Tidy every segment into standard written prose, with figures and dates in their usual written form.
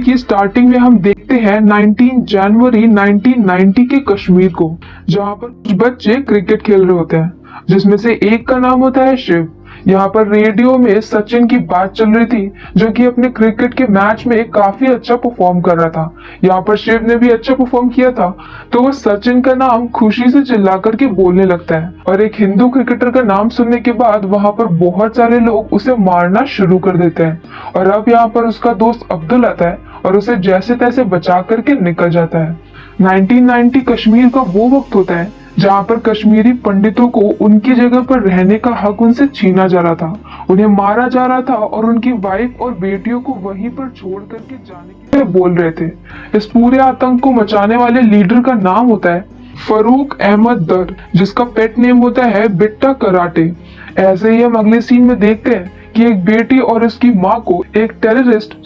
Movie की starting में हम देखते हैं 19 जनवरी 1990 के कश्मीर को, जहां पर कुछ बच्चे क्रिकेट खेल रहे होते हैं, जिसमें से एक का नाम होता है शिव। यहाँ पर रेडियो में सचिन की बात चल रही थी, जो कि अपने क्रिकेट के मैच में काफी अच्छा परफॉर्म कर रहा था। यहाँ पर शिव ने भी अच्छा परफॉर्म किया था, तो वो सचिन का नाम खुशी से चिल्ला करके बोलने लगता है, और एक हिंदू क्रिकेटर का नाम सुनने के बाद वहां पर बहुत सारे लोग उसे मारना शुरू कर देते हैं। और अब यहाँ पर उसका दोस्त अब्दुल आता है और उसे जैसे तैसे बचा करके निकल जाता है। 1990 कश्मीर का वो वक्त होता है जहाँ पर कश्मीरी पंडितों को उनकी जगह पर रहने का हक उनसे छीना जा रहा था, उन्हें मारा जा रहा था, और उनकी वाइफ और बेटियों को वहीं पर छोड़ करके जाने के लिए बोल रहे थे। इस पूरे आतंक को मचाने वाले लीडर का नाम होता है फरूक अहमद दर, जिसका पेट नेम होता है बिट्टा कराटे। ऐसे ही हम अगले सीन में देखते हैं कि एक बेटी और उसकी माँ को एक टेररिस्ट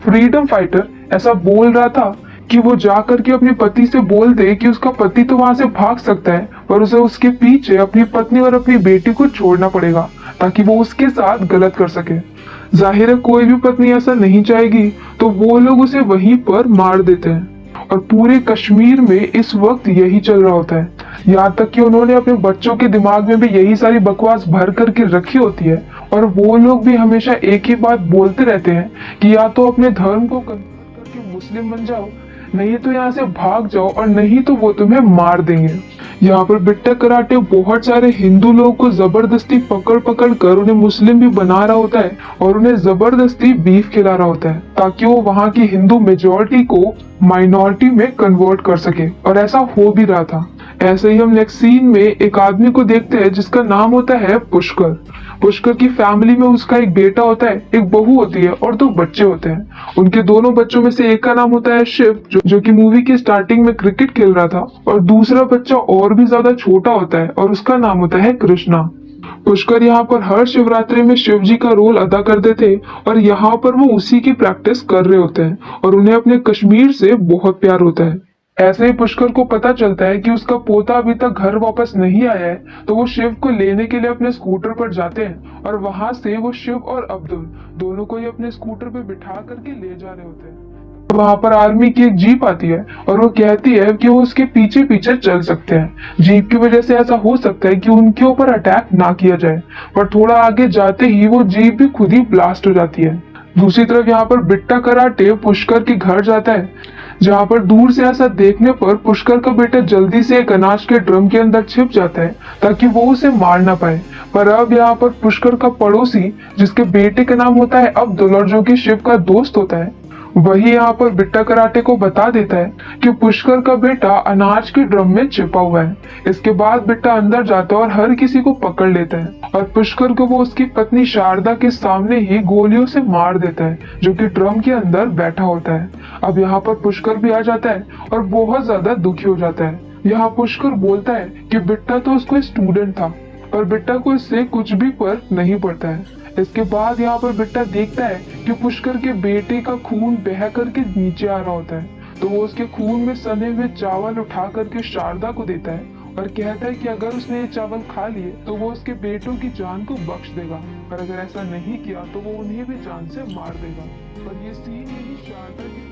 फ्रीडम फाइटर ऐसा बोल रहा था कि वो जाकर के अपने पति से बोल दे कि उसका पति तो वहां से भाग सकता है, पर उसे उसके पीछे अपनी पत्नी और अपनी बेटी को छोड़ना पड़ेगा ताकि वो उसके साथ गलत कर सके। जाहिर है कोई भी पत्नी ऐसा नहीं चाहेगी, तो वो लोग उसे वहीं पर मार देते हैं। और पूरे कश्मीर में इस वक्त यही चल रहा होता है, यहाँ तक कि उन्होंने अपने बच्चों के दिमाग में भी यही सारी बकवास भर करके रखी होती है, और वो लोग भी हमेशा एक ही बात बोलते रहते हैं कि या तो अपने धर्म को कन्वर्ट करके मुस्लिम बन जाओ, नहीं तो यहाँ से भाग जाओ, और नहीं तो वो तुम्हें मार देंगे। यहाँ पर बिट्टा कराटे बहुत सारे हिंदू लोगों को जबरदस्ती पकड़ पकड़ कर उन्हें मुस्लिम भी बना रहा होता है, और उन्हें जबरदस्ती बीफ खिला रहा होता है ताकि वो वहाँ की हिंदू मेजोरिटी को माइनॉरिटी में कन्वर्ट कर सके, और ऐसा हो भी रहा था। ऐसे ही हम नेक्स्ट सीन में एक आदमी को देखते हैं जिसका नाम होता है पुष्कर। पुष्कर की फैमिली में उसका एक बेटा होता है, एक बहू होती है, और दो बच्चे होते हैं। उनके दोनों बच्चों में से एक का नाम होता है शिव, जो कि मूवी की स्टार्टिंग में क्रिकेट खेल रहा था, और दूसरा बच्चा और भी ज्यादा छोटा होता है और उसका नाम होता है कृष्णा। पुष्कर यहाँ पर हर शिवरात्रि में शिव जी का रोल अदा करते थे, और यहाँ पर वो उसी की प्रैक्टिस कर रहे होते हैं, और उन्हें अपने कश्मीर से बहुत प्यार होता है। ऐसे ही पुष्कर को पता चलता है कि उसका पोता अभी तक घर वापस नहीं आया है, तो वो शिव को लेने के लिए अपने स्कूटर पर जाते हैं, और वहां से वो शिव और अब्दुल दोनों को ही अपने स्कूटर पे बिठा करके ले जा रहे होते हैं। वहां पर आर्मी की एक जीप आती है, और वो कहती है कि वो उसके पीछे पीछे चल सकते हैं। जीप की वजह से ऐसा हो सकता है कि उनके ऊपर अटैक ना किया जाए, पर थोड़ा आगे जाते ही वो जीप भी खुद ही ब्लास्ट हो जाती है। दूसरी तरफ यहाँ पर बिट्टा कराटे पुष्कर के घर जाता है, जहाँ पर दूर से ऐसा देखने पर पुष्कर का बेटा जल्दी से एक अनाज के ड्रम के अंदर छिप जाता है ताकि वो उसे मार ना पाए। पर अब यहाँ पर पुष्कर का पड़ोसी, जिसके बेटे का नाम होता है अब्दुल और जो कि शिव का दोस्त होता है, वही यहाँ पर बिट्टा कराटे को बता देता है कि पुष्कर का बेटा अनाज के ड्रम में छिपा हुआ है। इसके बाद बिट्टा अंदर जाता है और हर किसी को पकड़ लेता है, और पुष्कर को वो उसकी पत्नी शारदा के सामने ही गोलियों से मार देता है, जो कि ड्रम के अंदर बैठा होता है। अब यहाँ पर पुष्कर भी आ जाता है और बहुत ज्यादा दुखी हो जाता है। यहाँ पुष्कर बोलता है कि बिट्टा तो उसको स्टूडेंट था, पर बिट्टा को इससे कुछ भी फर्क नहीं पड़ता है। इसके बाद यहाँ पर बिट्टा देखता है कि पुष्कर के बेटे का खून बह करके नीचे आ रहा होता है, तो वो उसके खून में सने हुए चावल उठा करके शारदा को देता है, और कहता है कि अगर उसने ये चावल खा लिए तो वो उसके बेटों की जान को बख्श देगा, पर अगर ऐसा नहीं किया तो वो उन्हें भी जान से मार देगा। पर ये सीन यही शारदा की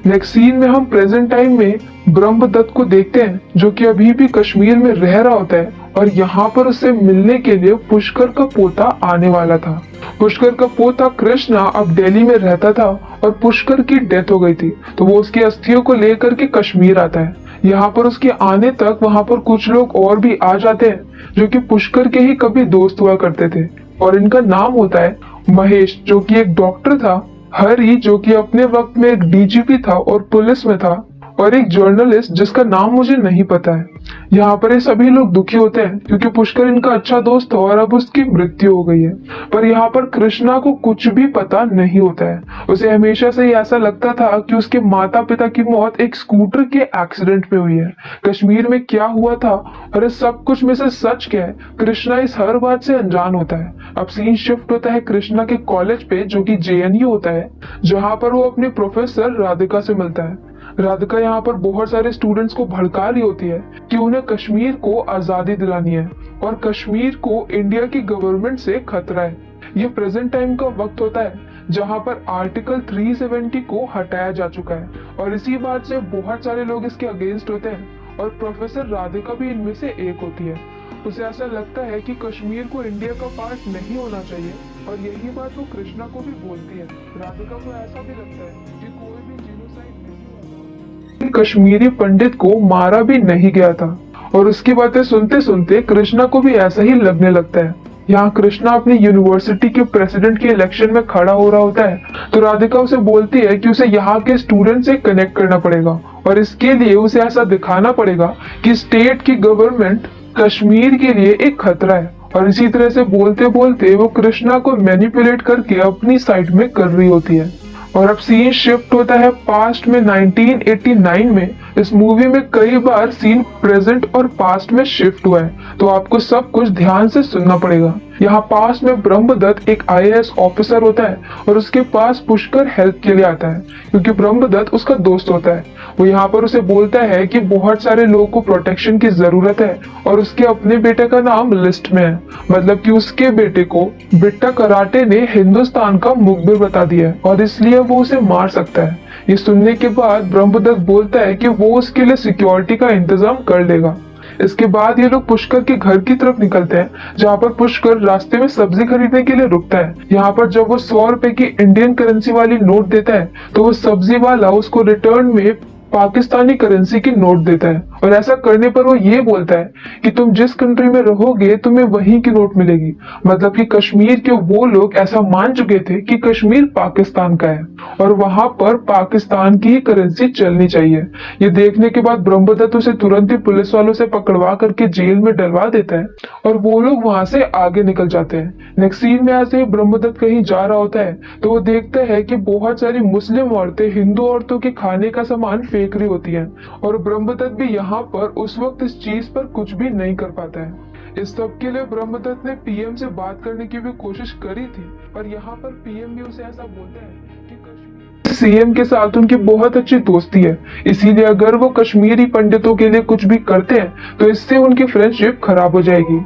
नेक्स्ट सीन में हम प्रेजेंट टाइम में ब्रह्मदत्त को देखते हैं, जो कि अभी भी कश्मीर में रह रहा होता है, और यहाँ पर उससे मिलने के लिए पुष्कर का पोता आने वाला था। पुष्कर का पोता कृष्णा अब दिल्ली में रहता था, और पुष्कर की डेथ हो गई थी, तो वो उसकी अस्थियों को लेकर के कश्मीर आता है। यहाँ पर उसके आने तक वहाँ पर कुछ लोग और भी आ जाते हैं, जो कि पुष्कर के ही कभी दोस्त हुआ करते थे, और इनका नाम होता है महेश, जो कि एक डॉक्टर था, हरी, जो कि अपने वक्त में एक डीजीपी था और पुलिस में था, और एक जर्नलिस्ट जिसका नाम मुझे नहीं पता है। यहाँ पर ये सभी लोग दुखी होते हैं क्योंकि पुष्कर इनका अच्छा दोस्त था और अब उसकी मृत्यु हो गई है। पर यहाँ पर कृष्णा को कुछ भी पता नहीं होता है। उसे हमेशा से ही ऐसा लगता था कि उसके माता पिता की मौत एक स्कूटर के एक्सीडेंट में हुई है। कश्मीर में क्या हुआ था और इस सब कुछ में से सच क्या है, कृष्णा इस हर बात से अनजान होता है। अब सीन शिफ्ट होता है कृष्णा के कॉलेज पे, जो कि जेएनयू होता है, जहाँ पर वो अपने प्रोफेसर राधिका से मिलता है। राधिका यहाँ पर बहुत सारे स्टूडेंट्स को भड़का रही होती है कि उन्हें कश्मीर को आजादी दिलानी है और कश्मीर को इंडिया की गवर्नमेंट से खतरा है। ये प्रेजेंट टाइम का वक्त होता है जहां पर आर्टिकल 370 को हटाया जा चुका है और इसी बात से बहुत सारे लोग इसके अगेंस्ट होते हैं और प्रोफेसर राधिका भी इनमें से एक होती है। उसे ऐसा लगता है कि कश्मीर को इंडिया का पार्ट नहीं होना चाहिए और यही बात वो कृष्णा को भी बोलती है। राधिका को ऐसा भी लगता है कि कोई भी जेनोसाइड नहीं हुआ था, कश्मीरी पंडित को मारा भी नहीं गया था। और उसकी बातें सुनते सुनते कृष्णा को भी ऐसा ही लगने लगता है। यहाँ कृष्णा अपनी यूनिवर्सिटी के प्रेसिडेंट के इलेक्शन में खड़ा हो रहा होता है तो राधिका उसे बोलती है कि उसे यहाँ के स्टूडेंट से कनेक्ट करना पड़ेगा और इसके लिए उसे ऐसा दिखाना पड़ेगा कि स्टेट की गवर्नमेंट कश्मीर के लिए एक खतरा है। और इसी तरह से बोलते बोलते वो कृष्णा को मैनिपुलेट करके अपनी साइड में कर रही होती है। और अब सीन शिफ्ट होता है पास्ट में 1989 में। इस मूवी में कई बार सीन प्रेजेंट और पास्ट में शिफ्ट हुआ है तो आपको सब कुछ ध्यान से सुनना पड़ेगा। यहाँ पास्ट में ब्रह्मदत्त एक आईएएस ऑफिसर होता है और उसके पास पुष्कर हेल्प के लिए आता है क्योंकि ब्रह्मदत्त उसका दोस्त होता है। वो यहाँ पर उसे बोलता है कि बहुत सारे लोगों को प्रोटेक्शन की जरूरत है और उसके अपने बेटे का नाम लिस्ट में है, मतलब कि उसके बेटे को बिट्टा कराटे ने हिंदुस्तान का मुखबिर बता दिया है और इसलिए वो उसे मार सकता है। ये सुनने के बाद ब्रह्मदत्त बोलता है कि वो उसके लिए सिक्योरिटी का इंतजाम कर लेगा। इसके बाद ये लोग पुष्कर के घर की तरफ निकलते हैं जहाँ पर पुष्कर रास्ते में सब्जी खरीदने के लिए रुकता है। यहाँ पर जब वो 100 रुपए की इंडियन करेंसी वाली नोट देता है तो वो सब्जी वाला उसको रिटर्न में पाकिस्तानी करेंसी की नोट देता है और ऐसा करने पर वो ये बोलता है कि तुम जिस कंट्री में रहोगे तुम्हें वहीं की नोट मिलेगी। मतलब कि कश्मीर के वो लोग ऐसा मान चुके थे कि कश्मीर पाकिस्तान का है और वहां पर पाकिस्तान की ही करेंसी चलनी चाहिए। ये देखने के बाद ब्रह्मदत्त उसे तुरंत ही पुलिस वालों से पकड़वा करके जेल में डलवा देता है और वो लोग वहां से आगे निकल जाते हैं। नेक्स्ट सीन में ऐसे ही ब्रह्मदत्त कहीं जा रहा होता है तो वो देखता है कि बहुत सारी मुस्लिम औरतें हिंदू औरतों के खाने का सामान फेंक रही होती हैं और ब्रह्मदत्त भी यहाँ पर उस वक्त इस चीज पर कुछ भी नहीं कर पाता है। इस सब के लिए ब्रह्मदत्त ने पीएम से बात करने की भी कोशिश करी थी पर यहाँ पर पीएम भी उसे ऐसा बोलता है कि कश्मीर सीएम के साथ उनकी बहुत अच्छी दोस्ती है, इसीलिए अगर वो कश्मीरी पंडितों के लिए कुछ भी करते हैं तो इससे उनकी फ्रेंडशिप खराब हो जाएगी।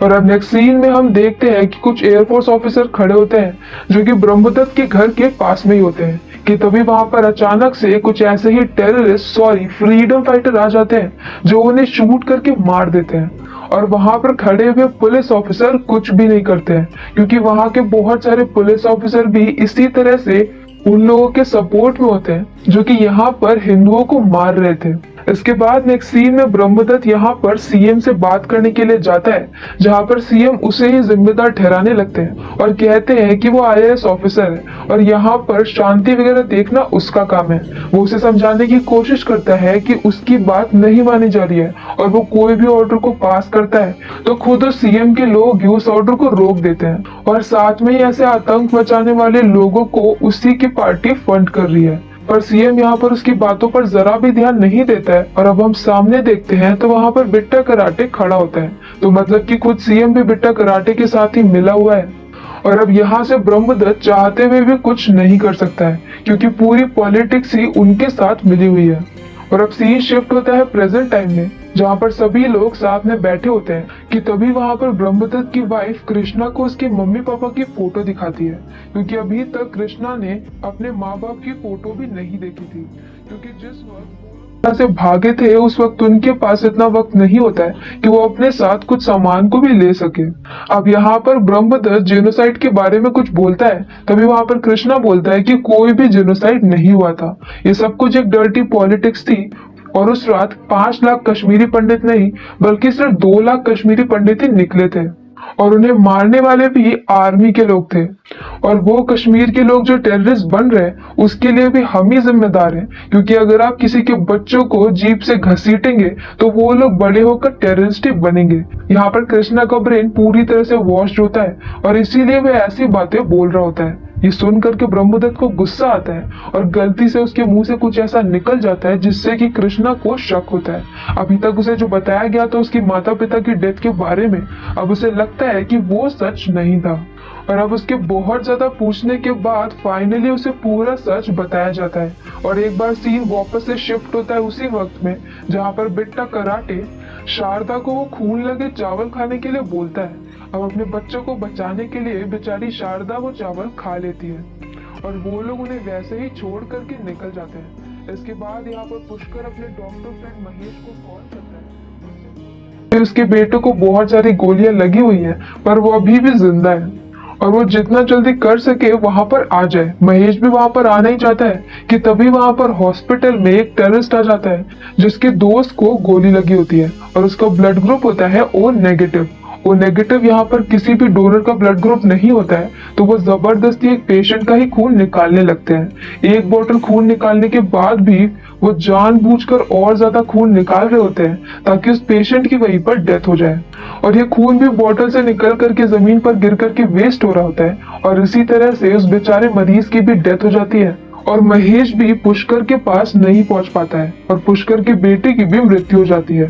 और अब नेक्स्ट सीन में हम देखते हैं कि कुछ एयरफोर्स ऑफिसर खड़े होते हैं जो कि ब्रह्मदत्त के घर के पास में ही होते हैं कि तभी वहां पर अचानक से कुछ ऐसे ही फ्रीडम फाइटर आ जाते हैं जो उन्हें शूट करके मार देते हैं। और वहां पर खड़े हुए पुलिस ऑफिसर कुछ भी नहीं करते हैं क्योंकि वहां के बहुत सारे पुलिस ऑफिसर भी इसी तरह से उन लोगों के सपोर्ट में होते हैं जो कि यहाँ पर हिंदुओं को मार रहे थे। इसके बाद नेक्स्ट सीन में ब्रह्मदत्त यहाँ पर सीएम से बात करने के लिए जाता है जहाँ पर सीएम उसे ही जिम्मेदार ठहराने लगते हैं और कहते हैं कि वो आईएएस ऑफिसर है और यहाँ पर शांति वगैरह देखना उसका काम है। वो उसे समझाने की कोशिश करता है कि उसकी बात नहीं मानी जा रही है और वो कोई भी ऑर्डर को पास करता है तो खुद सीएम के लोग उस ऑर्डर को रोक देते हैं और साथ में ही ऐसे आतंक मचाने वाले लोगों को उसी की पार्टी फंड कर रही है। पर सीएम यहाँ पर उसकी बातों पर जरा भी ध्यान नहीं देता है और अब हम सामने देखते हैं तो वहां पर बिट्टा कराटे खड़ा होता है तो मतलब कि खुद सीएम भी बिट्टा कराटे के साथ ही मिला हुआ है। और अब यहाँ से ब्रह्मदत्त चाहते हुए भी कुछ नहीं कर सकता है क्योंकि पूरी पॉलिटिक्स ही उनके साथ मिली हुई है। और अब सीन शिफ्ट होता है प्रेजेंट टाइम में जहाँ पर सभी लोग साथ में बैठे होते हैं कि तभी वहां पर ब्रह्मदत्त की वाइफ कृष्णा को उसके मम्मी पापा की फोटो दिखाती है क्योंकि अभी तक कृष्णा ने अपने माँ बाप की फोटो भी नहीं देखी थी क्योंकि जिस वक्त से भागे थे उस वक्त उनके पास इतना वक्त नहीं होता है कि वो अपने साथ कुछ सामान को भी ले सके। अब यहाँ पर ब्रह्मदत्त जेनोसाइड के बारे में कुछ बोलता है तभी वहां पर कृष्णा बोलता है कि कोई भी जेनोसाइड नहीं हुआ था, ये सब कुछ एक डर्टी पॉलिटिक्स थी और उस रात 5 लाख कश्मीरी पंडित नहीं बल्कि सिर्फ 2 लाख कश्मीरी पंडित ही निकले थे और उन्हें मारने वाले भी आर्मी के लोग थे और वो कश्मीर के लोग जो टेररिस्ट बन रहे हैं उसके लिए भी हम ही जिम्मेदार हैं क्योंकि अगर आप किसी के बच्चों को जीप से घसीटेंगे तो वो लोग बड़े होकर टेररिस्ट ही बनेंगे। यहाँ पर कृष्णा का ब्रेन पूरी तरह से वॉश्ड होता है और इसीलिए वह ऐसी बातें बोल रहा होता है। ये सुन करके ब्रह्मदत्त को गुस्सा आता है और गलती से उसके मुंह से कुछ ऐसा निकल जाता है जिससे कि कृष्णा को शक होता है। अभी तक उसे जो बताया गया था उसकी माता पिता की डेथ के बारे में अब उसे लगता है कि वो सच नहीं था और अब उसके बहुत ज्यादा पूछने के बाद फाइनली उसे पूरा सच बताया जाता है। और एक बार सीन वापस से शिफ्ट होता है उसी वक्त में जहाँ पर बिट्टा कराटे शारदा को वो खून लगे चावल खाने के लिए बोलता है। अब अपने बच्चों को बचाने के लिए बेचारी शारदा वो चावल खा लेती है और वो लोग उन्हें वैसे ही छोड़ करके निकल जाते हैं। इसके बाद यहाँ पर पुष्कर अपने डॉक्टर फ्रेंड महेश को कॉल करता है कि उसके बेटे को बहुत सारी गोलियां लगी हुई हैं, पर वो अभी भी जिंदा है और वो जितना जल्दी कर सके वहां पर आ जाए। महेश भी वहां पर आना ही चाहता है कि तभी वहां पर हॉस्पिटल में एक टेररिस्ट आ जाता है जिसके दोस्त को गोली लगी होती है और उसका ब्लड ग्रुप होता है ओ नेगेटिव। वो नेगेटिव यहाँ पर किसी भी डोनर का ब्लड ग्रुप नहीं होता है, तो वो जबरदस्ती एक पेशेंट का ही खून निकालने लगते हैं। एक बोतल खून निकालने के बाद भी वो जानबूझकर और ज्यादा खून निकाल रहे होते हैं ताकि उस पेशेंट की वहीं पर डेथ हो जाए। और ये खून भी बोतल से निकल करके जमीन पर गिर करके वेस्ट हो रहा होता है और इसी तरह से उस बेचारे मरीज की भी डेथ हो जाती है। और महेश भी पुष्कर के पास नहीं पहुंच पाता है और पुष्कर के बेटे की भी मृत्यु हो जाती है।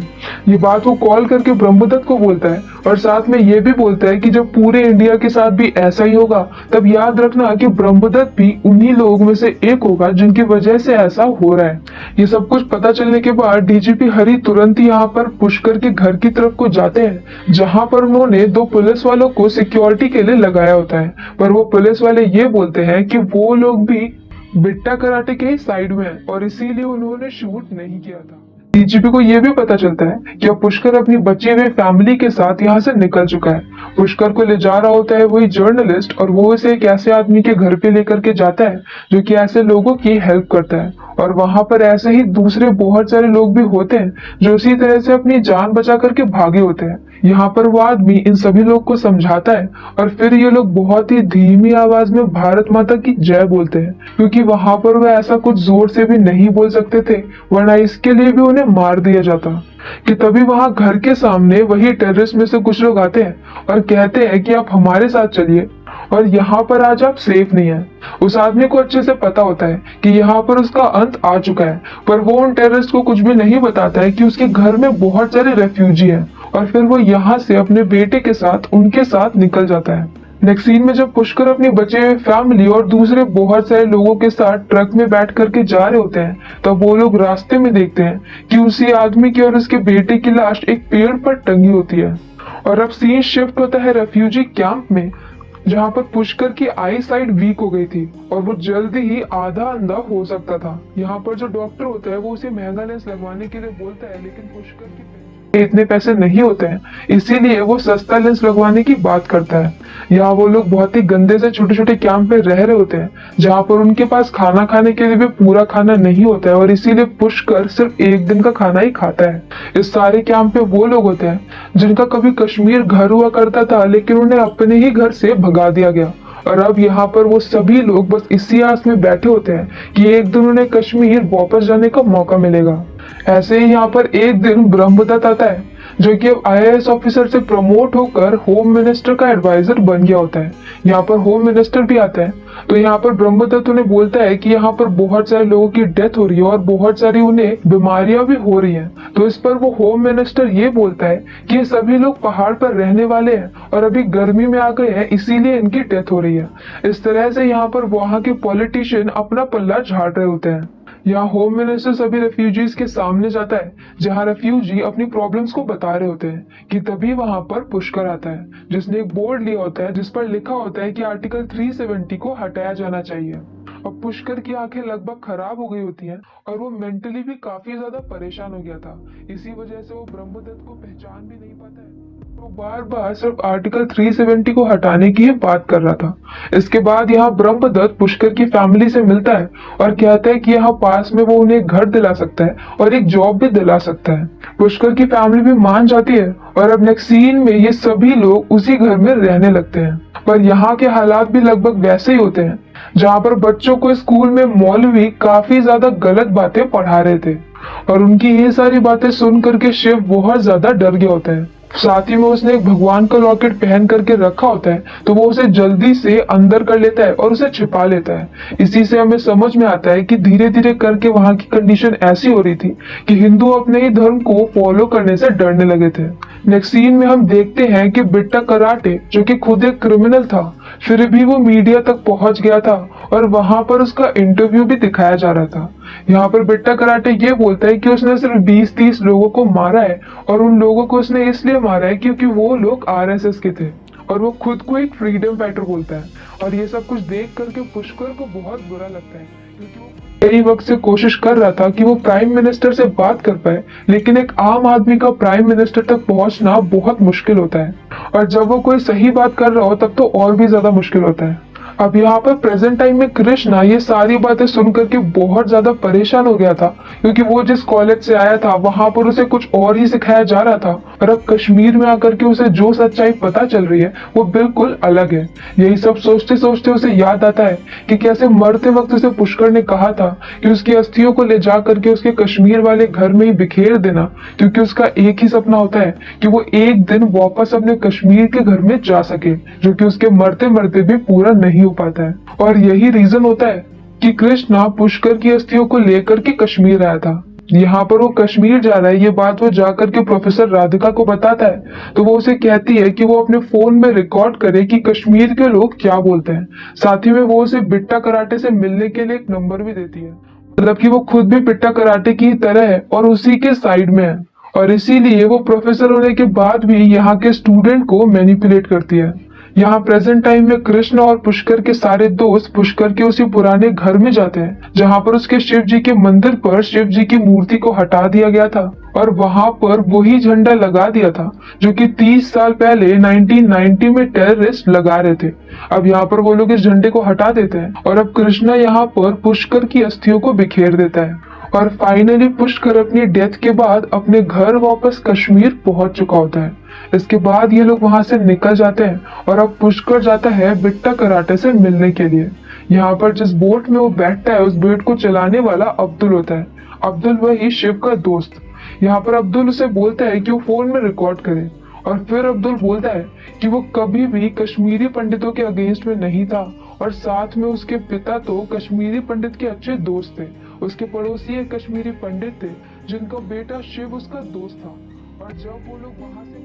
ये बात वो कॉल करके ब्रह्मदत्त को बोलता है और साथ में ये भी बोलता है कि जब पूरे इंडिया के साथ भी ऐसा ही होगा तब याद रखना कि ब्रह्मदत्त भी उन्हीं लोगों में से एक होगा जिनकी वजह से ऐसा हो रहा है। ये सब कुछ पता चलने के बाद डीजीपी हरि तुरंत ही यहाँ पर पुष्कर के घर की तरफ को जाते हैं, जहाँ पर उन्होंने 2 पुलिस वालों को सिक्योरिटी के लिए लगाया होता है। पर वो पुलिस वाले ये बोलते हैं कि वो लोग भी बिट्टा कराटे के साइड में है और इसीलिए उन्होंने शूट नहीं किया था। डीजीपी को यह भी पता चलता है कि अब पुष्कर अपनी बची हुई फैमिली के साथ यहाँ से निकल चुका है। पुष्कर को ले जा रहा होता है वही जर्नलिस्ट और वो इसे एक ऐसे आदमी के घर पे लेकर के जाता है जो कि ऐसे लोगों की हेल्प करता है। और वहां पर ऐसे ही दूसरे बहुत सारे लोग भी होते हैं जो इसी तरह से अपनी जान बचा करके भागे होते हैं। यहाँ पर वो आदमी इन सभी लोग को समझाता है और फिर ये लोग बहुत ही धीमी आवाज में भारत माता की जय बोलते हैं, क्योंकि वहां पर वो ऐसा कुछ जोर से भी नहीं बोल सकते थे, वरना इसके लिए भी उन्हें मार दिया जाता। कि तभी वहां घर के सामने वही टेररिस्ट में से कुछ लोग आते हैं और कहते हैं कि आप हमारे साथ चलिए और यहाँ पर आज आप सेफ नहीं है। उस आदमी को अच्छे से पता होता है कि यहाँ पर उसका अंत आ चुका है, पर वो उन टेररिस्ट को कुछ भी नहीं बताता है कि उसके घर में बहुत सारे रेफ्यूजी हैं और फिर वो यहाँ से अपने बेटे के साथ उनके साथ निकल जाता है। नेक्स्ट सीन में जब पुष्कर अपनी बचे हुए फैमिली और दूसरे बहुत सारे लोगों के साथ ट्रक में बैठ करके जा रहे होते हैं, तब वो लोग रास्ते में देखते हैं कि उसी आदमी की और उसके बेटे की लाश एक पेड़ पर टंगी होती है। और अब सीन शिफ्ट होता है रेफ्यूजी कैंप में, जहाँ पर पुष्कर की आई साइट वीक हो गई थी और वो जल्दी ही आधा अंधा हो सकता था। यहाँ पर जो डॉक्टर होता है वो उसे महंगा लेंस लगवाने के लिए बोलता है, लेकिन पुष्कर की इतने पैसे नहीं होते हैं, इसीलिए वो सस्ता लेंस लगवाने की बात करता है। यहाँ वो लोग बहुत ही गंदे से छोटे छोटे कैंप में रह रहे होते हैं, जहाँ पर उनके पास खाना खाने के लिए भी पूरा खाना नहीं होता है और इसीलिए पुष्कर सिर्फ एक दिन का खाना ही खाता है। इस सारे कैंप पे वो लोग होते हैं जिनका कभी कश्मीर घर हुआ करता था, लेकिन उन्हें अपने ही घर से भगा दिया गया और अब यहाँ पर वो सभी लोग बस इसी आस में बैठे होते हैं कि एक दिन उन्हें कश्मीर वापस जाने का मौका मिलेगा। ऐसे ही यहाँ पर एक दिन ब्रह्मदत्त आता है जो कि अब आईएएस ऑफिसर से प्रमोट होकर होम मिनिस्टर का एडवाइजर बन गया होता है। यहाँ पर होम मिनिस्टर भी आता है, तो यहाँ पर ब्रह्मदत्त उन्हें बोलता है कि यहाँ पर बहुत सारे लोगों की डेथ हो रही है और बहुत सारी उन्हें बीमारियां भी हो रही हैं। तो इस पर वो होम मिनिस्टर ये बोलता है कि ये सभी लोग पहाड़ पर रहने वाले हैं और अभी गर्मी में आ गए हैं, इसीलिए इनकी डेथ हो रही है। इस तरह से यहाँ पर वहाँ के पॉलिटिशियन अपना पल्ला झाड़ रहे होते हैं। यहाँ होम मिनिस्टर सभी रेफ्यूजीज के सामने जाता है, जहाँ रेफ्यूजी अपनी प्रॉब्लम्स को बता रहे होते हैं कि तभी वहां पर पुष्कर आता है, जिसने एक बोर्ड लिया होता है जिस पर लिखा होता है कि आर्टिकल 370 को हटाया जाना चाहिए। अब पुष्कर की आंखें लगभग खराब हो गई होती हैं और वो मेंटली भी काफी ज्यादा परेशान हो गया था। इसी वजह से वो ब्रह्मदत्त को पहचान भी नहीं पाता है। वो बार बार सिर्फ आर्टिकल 370 को हटाने की ही बात कर रहा था। इसके बाद यहाँ ब्रह्मदत्त पुष्कर की फैमिली से मिलता है और कहता है कि यहाँ पास में वो उन्हें एक घर दिला सकता है और एक जॉब भी दिला सकता है। पुष्कर की फैमिली भी मान जाती है और अब नेक्स्ट सीन में ये सभी लोग उसी घर में रहने लगते हैं। पर यहाँ के हालात भी लगभग वैसे ही होते हैं, जहाँ पर बच्चों को स्कूल में मौलवी काफी ज्यादा गलत बातें पढ़ा रहे थे और उनकी ये सारी बातें सुन करके शिव बहुत ज्यादा डर गया होता है। साथ ही में उसने एक भगवान का लॉकेट पहन करके रखा होता है, तो वो उसे जल्दी से अंदर कर लेता है और उसे छिपा लेता है। इसी से हमें समझ में आता है कि धीरे धीरे करके वहाँ की कंडीशन ऐसी हो रही थी कि हिंदू अपने ही धर्म को फॉलो करने से डरने लगे थे। नेक्स्ट सीन में हम देखते हैं कि बिट्टा कराटे, जो कि खुद एक क्रिमिनल था, फिर भी वो मीडिया तक पहुंच गया था और वहां पर उसका इंटरव्यू भी दिखाया जा रहा था। यहाँ पर बिट्टा कराटे ये बोलता है कि उसने सिर्फ 20-30 लोगों को मारा है और उन लोगों को उसने इसलिए मारा है क्योंकि वो लोग आरएसएस के थे और वो खुद को एक फ्रीडम फाइटर बोलता है। और ये सब कुछ देख करके पुष्कर को बहुत बुरा लगता है, क्योंकि वो कई वक्त से कोशिश कर रहा था कि वो प्राइम मिनिस्टर से बात कर पाए, लेकिन एक आम आदमी का प्राइम मिनिस्टर तक पहुंचना बहुत मुश्किल होता है, और जब वो कोई सही बात कर रहा हो तब तो और भी ज्यादा मुश्किल होता है। अब यहाँ पर प्रेजेंट टाइम में कृष्णा ये सारी बातें सुन करके बहुत ज्यादा परेशान हो गया था, क्योंकि वो जिस कॉलेज से आया था वहां पर उसे कुछ और ही सिखाया जा रहा था, और अब कश्मीर में आकर के उसे जो सच्चाई पता चल रही है वो बिल्कुल अलग है। यही सब सोचते सोचते उसे याद आता है कि कैसे मरते वक्त उसे पुष्कर ने कहा था कि उसकी अस्थियों को ले जा करके उसके कश्मीर वाले घर में ही बिखेर देना, क्योंकि उसका एक ही सपना होता है कि वो एक दिन वापस अपने कश्मीर के घर में जा सके, जो कि उसके मरते मरते भी पूरा नहीं हो पाता है। और यही रीजन होता है कि कृष्णा पुष्कर की अस्थियों को लेकर के कश्मीर आया था। यहाँ पर वो कश्मीर जा रहा है, ये बात वो जाकर के प्रोफेसर राधिका को बताता है, तो वो उसे कहती है कि वो अपने फोन में रिकॉर्ड करे कि कश्मीर के लोग क्या बोलते हैं। साथ ही में वो उसे बिट्टा कराटे से मिलने के लिए एक नंबर भी देती है, मतलब कि वो खुद भी बिट्टा कराटे की तरह है और उसी के साइड में है, और इसीलिए वो प्रोफेसर होने के बाद भी यहाँ के स्टूडेंट को मैनिपुलेट करती है। यहाँ प्रेजेंट टाइम में कृष्ण और पुष्कर के सारे दोस्त पुष्कर के उसी पुराने घर में जाते हैं, जहाँ पर उसके शिव जी के मंदिर पर शिव जी की मूर्ति को हटा दिया गया था, और वहां पर वही झंडा लगा दिया था जो कि 30 साल पहले 1990 में टेररिस्ट लगा रहे थे। अब यहाँ पर वो लोग इस झंडे को हटा देते हैं, और अब कृष्णा यहाँ पर पुष्कर की अस्थियों को बिखेर देता है, और फाइनली पुष्कर अपनी डेथ के बाद अपने घर वापस कश्मीर पहुंच चुका होता है। इसके बाद ये लोग वहां से निकल जाते हैं, और अब पुष्कर जाता है बिट्टा कराटे से मिलने के लिए। यहाँ पर जिस बोट में वो बैठता है उस बोट को चलाने वाला अब्दुल होता है। अब्दुल वही शिव का दोस्त। यहाँ पर अब्दुल उसे बोलता है कि वो फोन में रिकॉर्ड करे, और फिर अब्दुल बोलता है कि वो कभी भी कश्मीरी पंडितों के अगेंस्ट में नहीं था, और साथ में उसके पिता तो कश्मीरी पंडित के अच्छे दोस्त थे। उसके पड़ोसी एक कश्मीरी पंडित थे जिनका बेटा शिव उसका दोस्त था, और जब वो लोग वहां से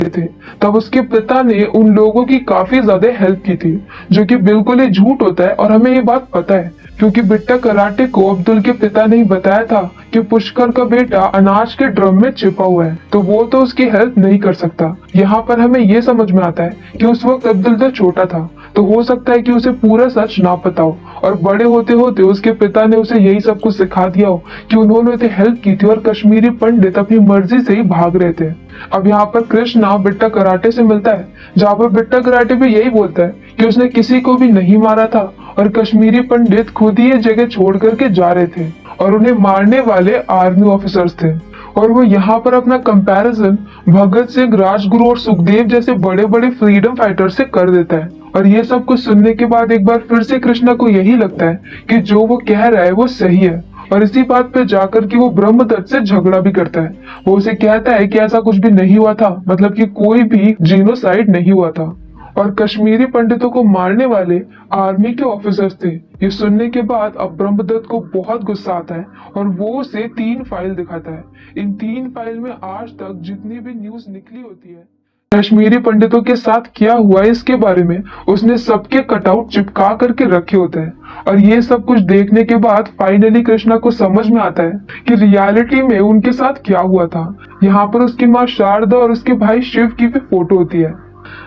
थे तब उसके पिता ने उन लोगों की काफी ज्यादा हेल्प की थी, जो कि बिल्कुल ही झूठ होता है, और हमें ये बात पता है क्योंकि बिट्टा कराटे को अब्दुल के पिता ने ही बताया था कि पुष्कर का बेटा अनाज के ड्रम में छिपा हुआ है, तो वो तो उसकी हेल्प नहीं कर सकता। यहाँ पर हमें ये समझ में आता है कि उस वक्त अब्दुल तो छोटा था, तो हो सकता है कि उसे पूरा सच ना पता हो, और बड़े होते होते उसके पिता ने उसे यही सब कुछ सिखा दिया हो कि उन्होंने उसे हेल्प की थी और कश्मीरी पंडित अपनी मर्जी से ही भाग रहे थे। अब यहाँ पर कृष्णा बिट्टा कराटे से मिलता है, जहाँ पर बिट्टा कराटे भी यही बोलता है कि उसने किसी को भी नहीं मारा था, और कश्मीरी पंडित खुद ही ये जगह छोड़ करके जा रहे थे, और उन्हें मारने वाले आर्मी ऑफिसर्स थे। और वो यहाँ पर अपना कंपैरिजन भगत सिंह, राजगुरु और सुखदेव जैसे बड़े बड़े फ्रीडम फाइटर से कर देता है। और ये सब कुछ सुनने के बाद एक बार फिर से कृष्णा को यही लगता है कि जो वो कह रहा है वो सही है, और इसी बात पे जाकर के वो ब्रह्मदत्त से झगड़ा भी करता है। वो उसे कहता है कि ऐसा कुछ भी नहीं हुआ था, मतलब कि कोई भी जीनोसाइड नहीं हुआ था, और कश्मीरी पंडितों को मारने वाले आर्मी के ऑफिसर्स थे। ये सुनने के बाद अब ब्रह्मदत्त को बहुत गुस्सा आता है, और वो उसे 3 फाइल दिखाता है। इन 3 फाइल में आज तक जितनी भी न्यूज निकली होती है कश्मीरी पंडितों के साथ क्या हुआ है इसके बारे में, उसने सबके कटआउट चिपका करके रखे होते हैं। और ये सब कुछ देखने के बाद फाइनली कृष्णा को समझ में आता है कि रियलिटी में उनके साथ क्या हुआ था। यहाँ पर उसकी माँ शारदा और उसके भाई शिव की भी फोटो होती है,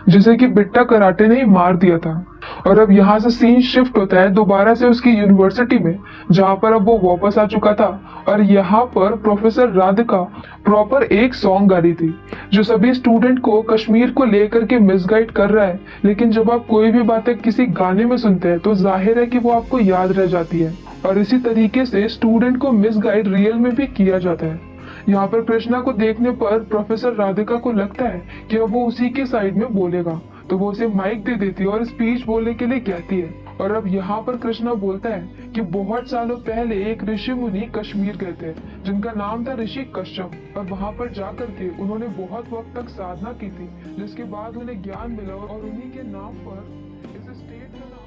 जिसे कि बिट्टा कराटे ने ही मार दिया था। और अब यहाँ से सीन शिफ्ट होता है दोबारा से उसकी यूनिवर्सिटी में, जहाँ पर अब वो वापस आ चुका था, और यहाँ पर प्रोफेसर राधिका प्रॉपर एक सॉन्ग गा रही थी जो सभी स्टूडेंट को कश्मीर को लेकर के मिसगाइड कर रहा है। लेकिन जब आप कोई भी बातें किसी गाने में सुनते हैं तो जाहिर है कि वो आपको याद रह जाती है, और इसी तरीके से स्टूडेंट को मिसगाइड रियल में भी किया जाता है। यहाँ पर कृष्णा को देखने पर प्रोफेसर राधिका को लगता है कि अब वो उसी के साइड में बोलेगा, तो वो उसे माइक दे देती है और स्पीच बोलने के लिए कहती है। और अब यहाँ पर कृष्णा बोलता है कि बहुत सालों पहले एक ऋषि मुनि कश्मीर गए थे जिनका नाम था ऋषि कश्यप, और वहां पर जाकर के उन्होंने बहुत वक्त तक साधना की थी, जिसके बाद उन्हें ज्ञान मिला, और उन्हीं के नाम पर इस स्टेट का नाम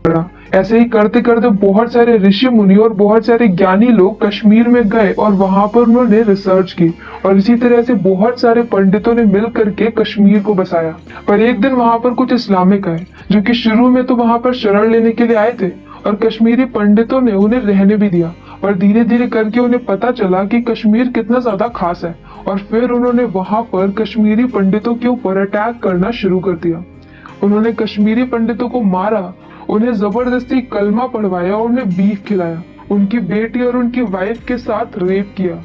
पड़ा। ऐसे ही करते करते बहुत सारे ऋषि मुनि और बहुत सारे ज्ञानी लोग कश्मीर में गए, और वहां पर उन्होंने रिसर्च की, और इसी तरह से बहुत सारे पंडितों ने मिल करके कश्मीर को बसाया। पर एक दिन वहां पर कुछ इस्लामिक आए जो कि शुरू में तो वहां पर शरण लेने के लिए आए थे, और कश्मीरी पंडितों ने उन्हें रहने भी दिया, और धीरे धीरे करके उन्हें पता चला कि कश्मीर कितना ज्यादा खास है, और फिर उन्होंने वहां पर कश्मीरी पंडितों के ऊपर अटैक करना शुरू कर दिया। उन्होंने कश्मीरी पंडितों को मारा, उन्हें जबरदस्ती कलमा पढ़वाया और उन्हें बीफ खिलाया, उनकी बेटी और उनकी वाइफ के साथ रेप किया।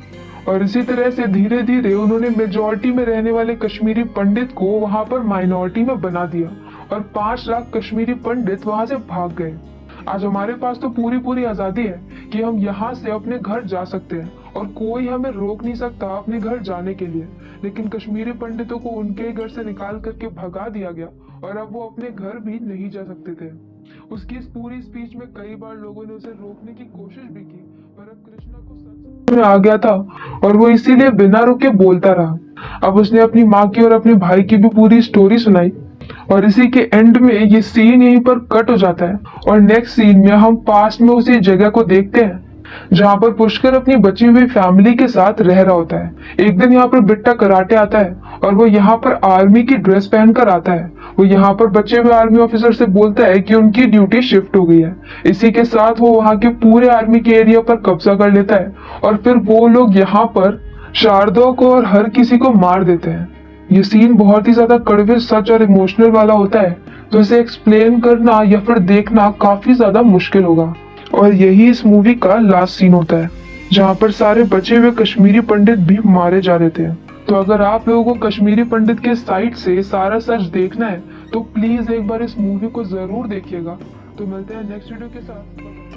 और इसी तरह से धीरे धीरे उन्होंने मेजॉरिटी में रहने वाले कश्मीरी पंडित को वहां पर माइनॉरिटी में बना दिया और 5 लाख कश्मीरी पंडित वहां से भाग गए। आज हमारे पास तो पूरी पूरी आजादी है कि हम यहाँ से अपने घर जा सकते हैं और कोई हमें रोक नहीं सकता अपने घर जाने के लिए, लेकिन कश्मीरी पंडितों को उनके घर से निकाल करके भगा दिया गया और अब वो अपने घर भी नहीं जा सकते थे। उसकी इस पूरी स्पीच में कई बार लोगों ने उसे रोकने की कोशिश भी की, पर अब कृष्णा को सच में आ गया था और वो इसीलिए बिना रुके बोलता रहा। अब उसने अपनी माँ की और अपने भाई की भी पूरी स्टोरी सुनाई और इसी के एंड में ये सीन यहीं पर कट हो जाता है और नेक्स्ट सीन में हम पास्ट में उसी जगह को देखते हैं जहाँ पर पुष्कर अपनी बची हुई फैमिली के साथ रह रहा होता है। एक दिन यहाँ पर बिट्टा कराटे आता है और वो यहाँ पर आर्मी की ड्रेस पहनकर आता है। वो यहाँ पर बचे हुए आर्मी ऑफिसर से बोलता है कि उनकी ड्यूटी शिफ्ट हो गई है। इसी के साथ वो वहाँ के पूरे आर्मी के एरिया पर कब्जा कर लेता है और फिर वो लोग यहाँ पर शारदा को और हर किसी को मार देते हैं। ये सीन बहुत ही ज्यादा कड़वे सच और इमोशनल वाला होता है, तो इसे एक्सप्लेन करना या फिर देखना काफी ज्यादा मुश्किल होगा। और यही इस मूवी का लास्ट सीन होता है जहाँ पर सारे बचे हुए कश्मीरी पंडित भी मारे जा रहे थे। तो अगर आप लोगों को कश्मीरी पंडित के साइड से सारा सच देखना है तो प्लीज एक बार इस मूवी को जरूर देखिएगा। तो मिलते हैं नेक्स्ट वीडियो के साथ।